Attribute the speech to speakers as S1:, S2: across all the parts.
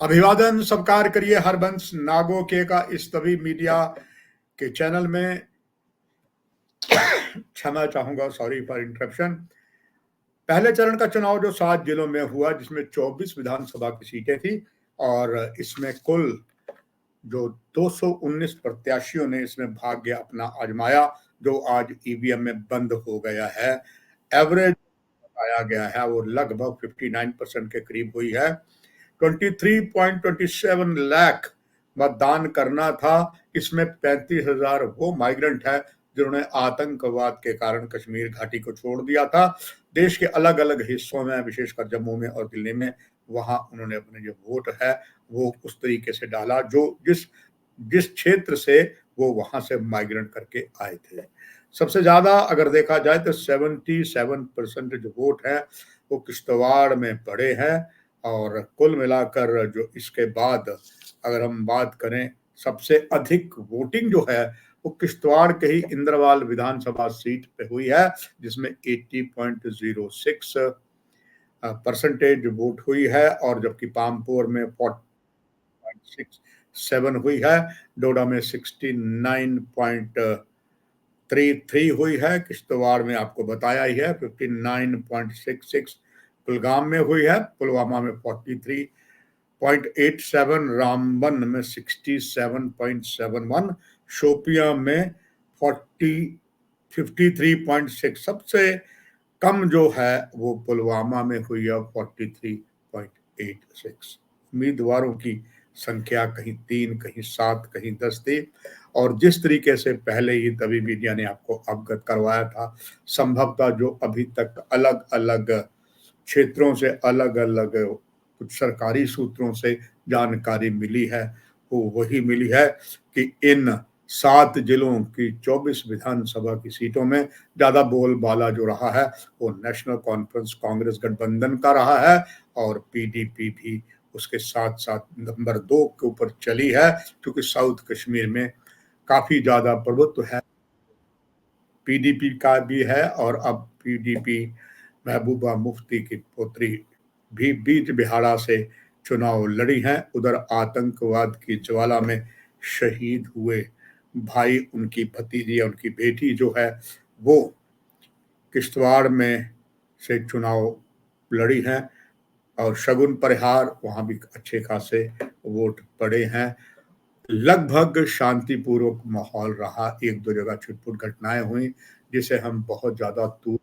S1: अभिवादन सत्कार करिए हरबंश नागोके का इस तभी मीडिया के चैनल में। क्षमा चाहूंगा, सॉरी फॉर इंटरप्शन। पहले चरण का चुनाव जो 7 जिलों में हुआ, जिसमें 24 विधानसभा की सीटें थी और इसमें कुल जो 219 प्रत्याशियों ने इसमें भाग्य अपना आजमाया, जो आज ईवीएम में बंद हो गया है। एवरेज बताया गया है वो लगभग 59% के करीब हुई है। 23.27 लाख मतदान करना था। इसमें 35,000 वो माइग्रेंट है जिन्होंने आतंकवाद के कारण कश्मीर घाटी को छोड़ दिया था। देश के अलग अलग हिस्सों में, विशेषकर जम्मू में और दिल्ली में, वहां उन्होंने अपने जो वोट है वो उस तरीके से डाला जो जिस जिस क्षेत्र से वो वहां से माइग्रेंट करके आए थे। सबसे ज्यादा अगर देखा जाए तो 77% जो वोट है वो किश्तवाड़ में पड़े हैं। और कुल मिलाकर जो इसके बाद अगर हम बात करें, सबसे अधिक वोटिंग जो है वो किश्तवाड़ के ही इंद्रवाल विधानसभा सीट पे हुई है, जिसमें 80.06 परसेंटेज वोट हुई है। और जबकि पामपुर में 40.67 हुई है, डोडा में 69.33 हुई है, किश्तवाड़ में आपको बताया ही है 59.66, कुलगाम में हुई है, पुलवामा में 43.87, रामबन में 67.71, शोपियां में 53.6। सबसे कम जो है वो पुलवामा में हुई है 43.86। उम्मीदवारों की संख्या कहीं 3, कहीं 7, कहीं 10 थी। और जिस तरीके से पहले ही तभी मीडिया ने आपको अवगत करवाया था, संभवतः जो अभी तक अलग अलग क्षेत्रों से, अलग अलग कुछ सरकारी सूत्रों से जानकारी मिली है, वो वही मिली है कि इन 7 जिलों की 24 विधानसभा की सीटों में ज्यादा बोलबाला जो रहा है वो नेशनल कॉन्फ्रेंस कांग्रेस गठबंधन का रहा है। और पीडीपी भी उसके साथ साथ नंबर 2 के ऊपर चली है, क्योंकि साउथ कश्मीर में काफी ज्यादा प्रभुत्व है पीडीपी का भी है। और अब पीडीपी महबूबा मुफ्ती की पुत्री भी बीज बिहाड़ा से चुनाव लड़ी हैं। उधर आतंकवाद की ज्वाला में शहीद हुए भाई, उनकी भतीजी या उनकी बेटी जो है वो किश्तवाड़ में से चुनाव लड़ी हैं। और शगुन परिहार वहां भी अच्छे खासे वोट पड़े हैं। लगभग शांतिपूर्वक माहौल रहा। 1-2 जगह छिटपुट घटनाएं हुई जिसे हम बहुत ज्यादा तूल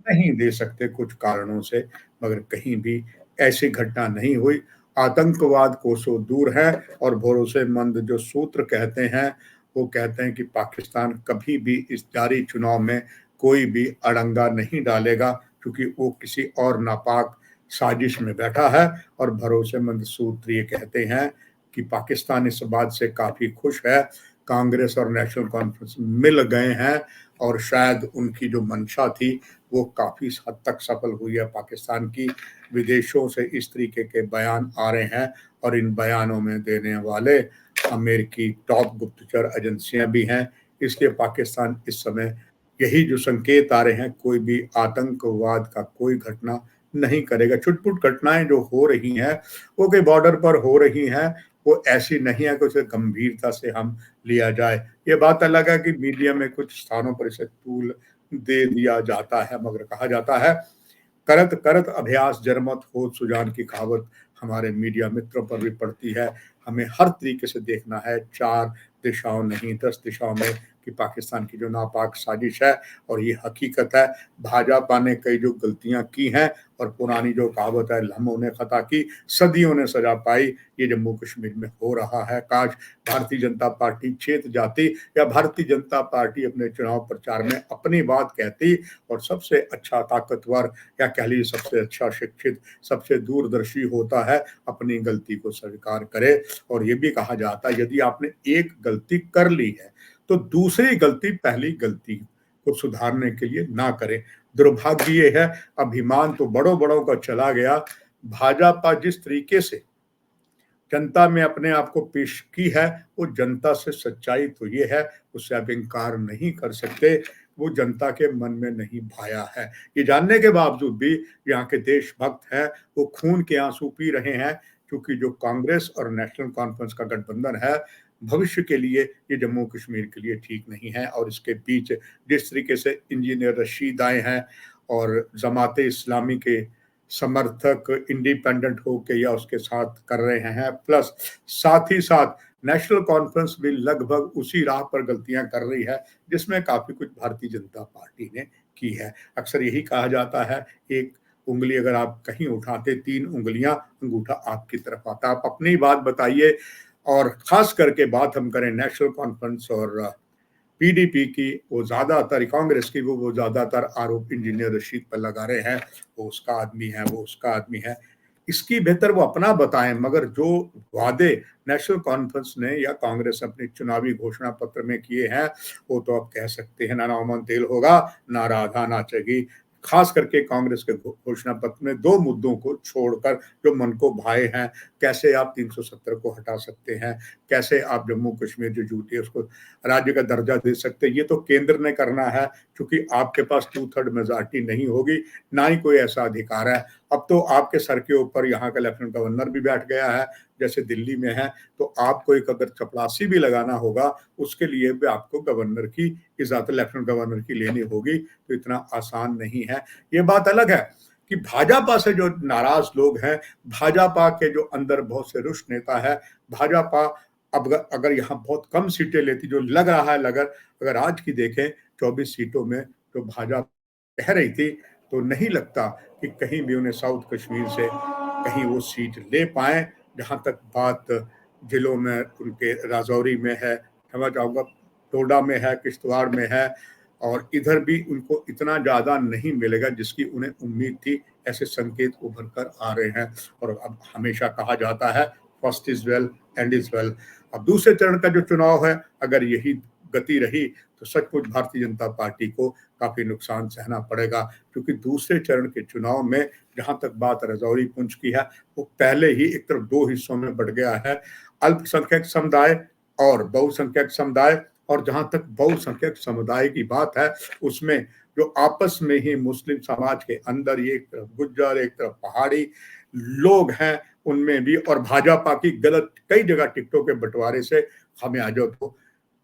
S1: नहीं दे सकते कुछ कारणों से, मगर कहीं भी ऐसी घटना नहीं हुई। आतंकवाद कोसों दूर है। और भरोसेमंद जो सूत्र कहते हैं वो कहते हैं कि पाकिस्तान कभी भी इस जारी चुनाव में कोई भी अड़ंगा नहीं डालेगा, क्योंकि वो किसी और नापाक साजिश में बैठा है। और भरोसेमंद सूत्र ये कहते हैं कि पाकिस्तान इस बात से काफी खुश है, कांग्रेस और नेशनल कॉन्फ्रेंस मिल गए हैं और शायद उनकी जो मंशा थी वो काफी हद तक सफल हुई है। पाकिस्तान की विदेशों से इस तरीके के बयान आ रहे हैं और इन बयानों में देने वाले अमेरिकी टॉप गुप्तचर एजेंसियां भी हैं। इसलिए पाकिस्तान इस समय यही जो संकेत आ रहे हैं, कोई भी आतंकवाद का कोई घटना नहीं करेगा। छुटपुट घटनाएं जो हो रही हैं वो कई बॉर्डर पर हो रही हैं, वो ऐसी नहीं है कि उसे गंभीरता से हम लिया जाए। ये बात अलग है कि मीडिया में कुछ स्थानों पर इसे तूल दे दिया जाता है, मगर कहा जाता है करत करत अभ्यास जरमत हो सुजान की कहावत हमारे मीडिया मित्रों पर भी पड़ती है। हमें हर तरीके से देखना है, 4 दिशाओं नहीं 10 दिशाओं में, कि पाकिस्तान की जो नापाक साजिश है। और ये हकीकत है, भाजपा ने कई जो गलतियां की हैं और पुरानी जो कहावत है लम्हों ने खता की सदियों ने सजा पाई, ये जम्मू कश्मीर में हो रहा है। काश भारतीय जनता पार्टी चेत जाती, या भारतीय जनता पार्टी अपने चुनाव प्रचार में अपनी बात कहती और सबसे अच्छा ताकतवर, या कह लीजिए सबसे अच्छा शिक्षित, सबसे दूरदर्शी होता है, अपनी गलती को स्वीकार करे। और ये भी कहा जाता है यदि आपने एक गलती कर ली है तो दूसरी गलती पहली गलती को सुधारने के लिए ना करें। दुर्भाग्य ये है, अभिमान तो बड़ों बड़ों का चला गया। भाजपा जिस तरीके से जनता में अपने आप को पेश की है, वो जनता से सच्चाई तो ये है, उससे आप इनकार नहीं कर सकते, वो जनता के मन में नहीं भाया है। ये जानने के बावजूद भी यहाँ के देशभक्त हैं, वो खून के आंसू पी रहे हैं क्योंकि जो कांग्रेस और नेशनल कॉन्फ्रेंस का गठबंधन है, भविष्य के लिए ये जम्मू कश्मीर के लिए ठीक नहीं है। और इसके बीच जिस तरीके से इंजीनियर रशीद आए हैं और जमाते इस्लामी के समर्थक इंडिपेंडेंट होके या उसके साथ कर रहे हैं, प्लस साथ ही साथ नेशनल कॉन्फ्रेंस भी लगभग उसी राह पर गलतियां कर रही है जिसमें काफी कुछ भारतीय जनता पार्टी ने की है। अक्सर यही कहा जाता है, एक उंगली अगर आप कहीं उठाते, तीन उंगलियां अंगूठा आपकी तरफ आता। आप अपनी बात बताइए, और खास करके बात हम करें नेशनल कॉन्फ्रेंस और पीडीपी की, वो ज्यादातर कांग्रेस की वो ज्यादातर आरोप इंजीनियर रशीद पर लगा रहे हैं, वो उसका आदमी है, वो उसका आदमी है। इसकी बेहतर वो अपना बताएं, मगर जो वादे नेशनल कॉन्फ्रेंस ने या कांग्रेस अपने चुनावी घोषणा पत्र में किए हैं, वो तो आप कह सकते हैं ना नौमन तेल होगा ना राधा नाचेगी। खास करके कांग्रेस के घोषणा पत्र में दो मुद्दों को छोड़कर जो मन को भाए हैं, कैसे आप 370 को हटा सकते हैं, कैसे आप जम्मू कश्मीर जो झूठी है उसको राज्य का दर्जा दे सकते हैं, ये तो केंद्र ने करना है, क्योंकि आपके पास 2/3 मेजॉरिटी नहीं होगी, ना ही कोई ऐसा अधिकार है। अब तो आपके सर के ऊपर यहाँ का लेफ्टिनेंट गवर्नर भी बैठ गया है, जैसे दिल्ली में है, तो आपको एक अगर चपरासी भी लगाना होगा, उसके लिए भी आपको गवर्नर की इजाजत, लेफ्टिनेंट गवर्नर की लेनी होगी, तो इतना आसान नहीं है। ये बात अलग है कि भाजपा से जो नाराज लोग हैं, भाजपा के जो अंदर बहुत से रुष्ट नेता है, भाजपा अब अगर यहाँ बहुत कम सीटें लेती, जो लग रहा है, अगर आज की देखें 24 सीटों में तो भाजपा कह रही थी, तो नहीं लगता कि कहीं भी उन्हें साउथ कश्मीर से कहीं वो सीट ले पाए। जहां तक बात जिलों में उनके राजौरी में है, क्षमा चाहूंगा, डोडा में है, किश्तवाड़ में है, और इधर भी उनको इतना ज्यादा नहीं मिलेगा जिसकी उन्हें उम्मीद थी। ऐसे संकेत उभर कर आ रहे हैं। और अब हमेशा कहा जाता है first is well and is well. अब दूसरे चरण का जो चुनाव है, अगर यही गति रही तो सचमुच भारतीय जनता पार्टी को काफी नुकसान सहना पड़ेगा, क्योंकि दूसरे चरण के चुनाव में जहां तक बात राजौरी पुंछ की है, वो पहले ही एक तरफ दो हिस्सों में बढ़ गया है, अल्पसंख्यक समुदाय और बहुसंख्यक समुदाय। और जहां तक बहुसंख्यक समुदाय की बात है, उसमें जो आपस में ही मुस्लिम समाज के अंदर ये एक तरफ गुज्जर, एक तरफ पहाड़ी लोग हैं, उनमें भी, और भाजपा की गलत कई जगह टिकटों के बंटवारे से खामियाजा तो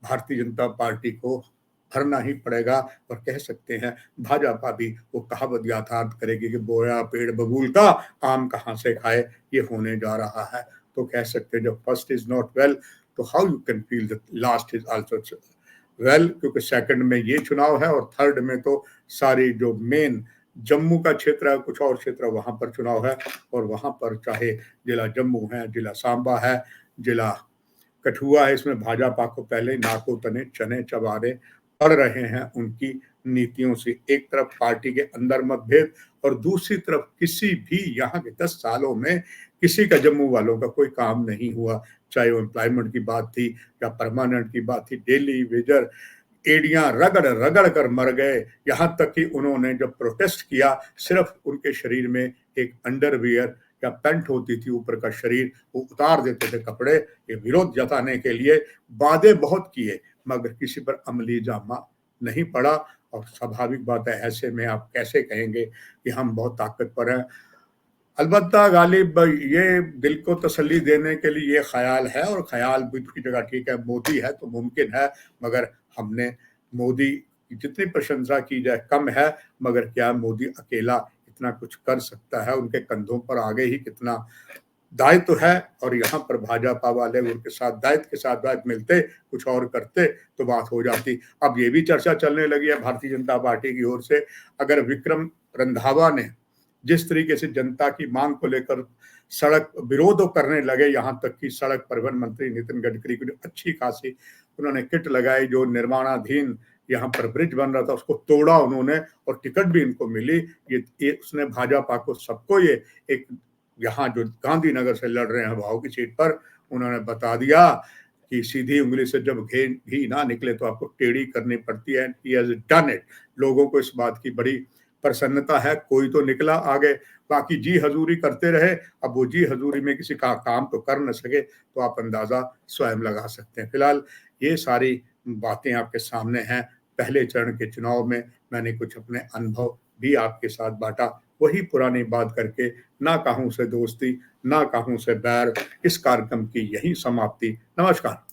S1: भारतीय जनता पार्टी को भरना ही पड़ेगा। और कह सकते हैं भाजपा भी वो कहावत याथार्थ करेगी कि बोया पेड़ बबूल का, आम कहाँ से खाए, ये होने जा रहा है। तो कह सकते हैं जब फर्स्ट इज नॉट वेल, तो how you can feel the last is also well, क्योंकि सेकंड में ये चुनाव है और थर्ड में तो सारी जो मेन जम्मू का क्षेत्र है, कुछ और क्षेत्र वहां पर चुनाव है, और वहां पर चाहे जिला जम्मू है, जिला सांबा है, जिला कठुआ है, इसमें भाजपा को पहले नाको तने चने चबारे पड़ रहे हैं उनकी नीतियों से। एक तरफ पार्टी के अंदर मतभेद, और दूसरी तरफ किसी भी यहाँ के 10 सालों में किसी का जम्मू वालों का कोई काम नहीं हुआ, चाहे वो एम्प्लॉयमेंट की बात थी या परमानेंट की बात थी। डेली वेजर एड़ियां रगड़ रगड़ कर मर गए। यहां तक कि उन्होंने जब प्रोटेस्ट किया, सिर्फ उनके शरीर में एक अंडरवियर या पैंट होती थी ऊपर का शरीर, वो उतार देते थे कपड़े, ये विरोध जताने के लिए। वादे बहुत किए मगर किसी पर अमली जामा नहीं पड़ा। और स्वाभाविक बात है, ऐसे में आप कैसे कहेंगे कि हम बहुत ताकतवर हैं। अलबत्ता गालिब, ये दिल को तसल्ली देने के लिए ये ख्याल है, और ख्याल भी की जगह ठीक है, मोदी है तो मुमकिन है, मगर हमने मोदी की जितनी प्रशंसा की जाए कम है। मगर क्या मोदी अकेला इतना कुछ कर सकता है? उनके कंधों पर आगे ही कितना दायित्व है। और यहाँ पर भाजपा वाले उनके साथ दायित्व के साथ दायित्व मिलते, कुछ और करते तो बात हो जाती। अब ये भी चर्चा चलने लगी है भारतीय जनता पार्टी की ओर से, अगर विक्रम रंधावा ने जिस तरीके से जनता की मांग को लेकर सड़क विरोध करने लगे, यहाँ तक कि सड़क परिवहन मंत्री नितिन गडकरी की अच्छी खासी उन्होंने किट लगाई, जो निर्माणाधीन यहाँ पर ब्रिज बन रहा था उसको तोड़ा उन्होंने, और टिकट भी इनको मिली। ये उसने भाजपा को सबको ये एक, यहाँ जो गांधीनगर से लड़ रहे हैं भाव की सीट पर, उन्होंने बता दिया कि सीधी उंगली से जब घी ना निकले तो आपको टेढ़ी करनी पड़ती है। He has done it. लोगों को इस बात की बड़ी प्रसन्नता है, कोई तो निकला आगे, बाकी जी हजूरी करते रहे। अब वो जी हजूरी में किसी का काम तो कर न सके, तो आप अंदाजा स्वयं लगा सकते हैं। फिलहाल ये सारी बातें आपके सामने हैं। पहले चरण के चुनाव में मैंने कुछ अपने अनुभव भी आपके साथ बांटा, वही पुरानी बात करके ना काहूँ से दोस्ती, ना काहूँ से बैर, इस कार्यक्रम की यही समाप्ति। नमस्कार।